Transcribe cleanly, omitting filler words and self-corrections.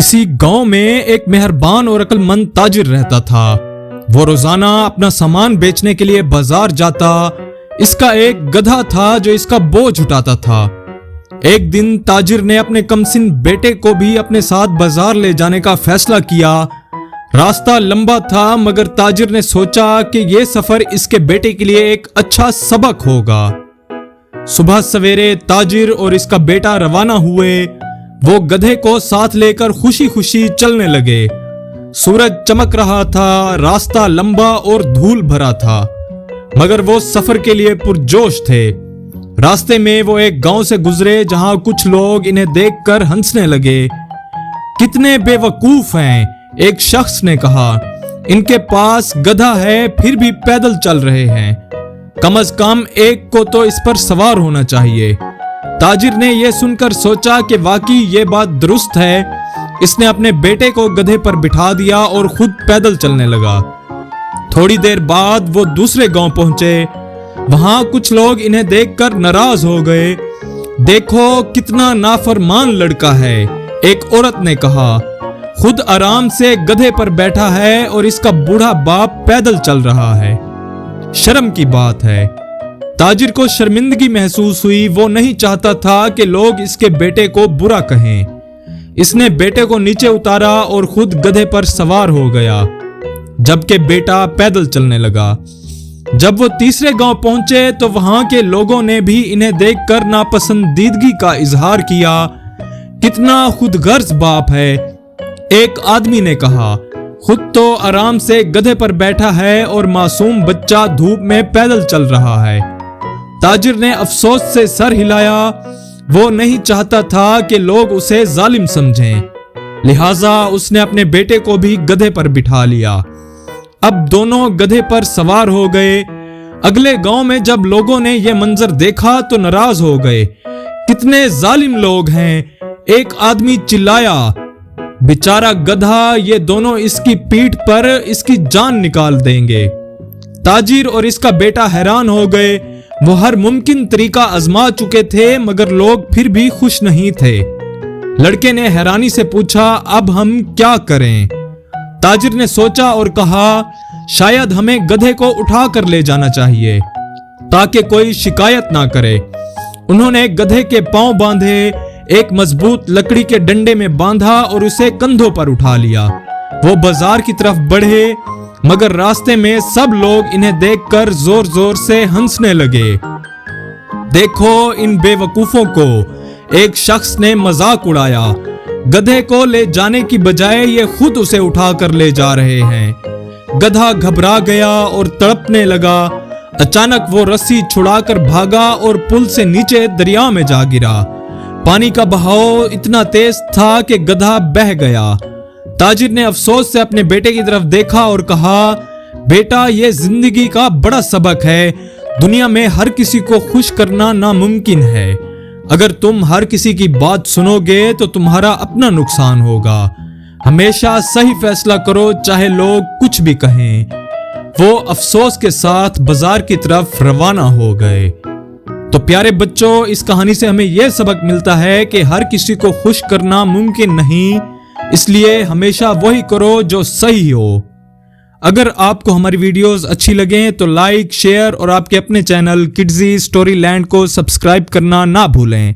किसी गांव में एक मेहरबान और अक्लमंद ताजिर रहता था। वो रोजाना अपना सामान बेचने के लिए बाजार जाता। इसका एक गधा था जो इसका बोझ उठाता था। एक दिन ताजिर ने अपने कमसिन बेटे को भी अपने साथ बाजार ले जाने का फैसला किया। रास्ता लंबा था मगर ताजिर ने सोचा कि यह सफर इसके बेटे के लिए एक अच्छा सबक होगा। सुबह सवेरे ताजिर और इसका बेटा रवाना हुए। वो गधे को साथ लेकर खुशी खुशी चलने लगे। सूरज चमक रहा था, रास्ता लंबा और धूल भरा था, मगर वो सफर के लिए पुरजोश थे। रास्ते में वो एक गांव से गुजरे जहां कुछ लोग इन्हें देखकर हंसने लगे। कितने बेवकूफ हैं, एक शख्स ने कहा। इनके पास गधा है फिर भी पैदल चल रहे हैं। कम से कम एक को तो इस पर सवार होना चाहिए। ताजिर ने यह सुनकर सोचा कि वाकई ये बात दुरुस्त है। इसने अपने बेटे को गधे पर बिठा दिया और खुद पैदल चलने लगा। थोड़ी देर बाद वो दूसरे गांव पहुंचे। वहां कुछ लोग इन्हें देखकर नाराज हो गए। देखो कितना नाफरमान लड़का है, एक औरत ने कहा। खुद आराम से गधे पर बैठा है और इसका बूढ़ा बाप पैदल चल रहा है। शर्म की बात है। ताजिर को शर्मिंदगी महसूस हुई। वो नहीं चाहता था कि लोग इसके बेटे को बुरा कहें। इसने बेटे को नीचे उतारा और खुद गधे पर सवार हो गया, जबकि बेटा पैदल चलने लगा। जब वो तीसरे गांव पहुंचे तो वहां के लोगों ने भी इन्हें देखकर नापसंदीदगी का इजहार किया। कितना खुदगर्ज बाप है, एक आदमी ने कहा। खुद तो आराम से गधे पर बैठा है और मासूम बच्चा धूप में पैदल चल रहा है। ताजिर ने अफसोस से सर हिलाया। वो नहीं चाहता था कि लोग उसे जालिम समझें, लिहाजा उसने अपने बेटे को भी गधे पर बिठा लिया। अब दोनों गधे पर सवार हो गए। अगले गांव में जब लोगों ने यह मंजर देखा तो नाराज हो गए। कितने जालिम लोग हैं, एक आदमी चिल्लाया। बेचारा गधा, ये दोनों इसकी पीठ पर इसकी जान निकाल देंगे। ताजिर और इसका बेटा हैरान हो गए। वो हर मुमकिन तरीका आजमा चुके थे मगर लोग फिर भी खुश नहीं थे। लड़के ने हैरानी से पूछा, अब हम क्या करें? ताजिर ने सोचा और कहा, शायद हमें गधे को उठा कर ले जाना चाहिए ताकि कोई शिकायत ना करे। उन्होंने गधे के पांव बांधे, एक मजबूत लकड़ी के डंडे में बांधा और उसे कंधों पर उठा लिया। वो बाजार की तरफ बढ़े मगर रास्ते में सब लोग इन्हें देखकर जोर जोर से हंसने लगे। देखो इन बेवकूफों को, एक शख्स ने मजाक उड़ाया। गधे को ले जाने की बजाय ये खुद उसे उठाकर ले जा रहे हैं। गधा घबरा गया और तड़पने लगा। अचानक वो रस्सी छुड़ाकर भागा और पुल से नीचे दरिया में जा गिरा। पानी का बहाव इतना तेज था कि गधा बह गया। ताजिर ने अफसोस से अपने बेटे की तरफ देखा और कहा, बेटा ये जिंदगी का बड़ा सबक है। दुनिया में हर किसी को खुश करना नामुमकिन है। अगर तुम हर किसी की बात सुनोगे तो तुम्हारा अपना नुकसान होगा। हमेशा सही फैसला करो चाहे लोग कुछ भी कहें। वो अफसोस के साथ बाजार की तरफ रवाना हो गए। तो प्यारे बच्चों, इस कहानी से हमें यह सबक मिलता है कि हर किसी को खुश करना मुमकिन नहीं, इसलिए हमेशा वही करो जो सही हो। अगर आपको हमारी वीडियोस अच्छी लगें तो लाइक, शेयर और आपके अपने चैनल किड्जी स्टोरी लैंड को सब्सक्राइब करना ना भूलें।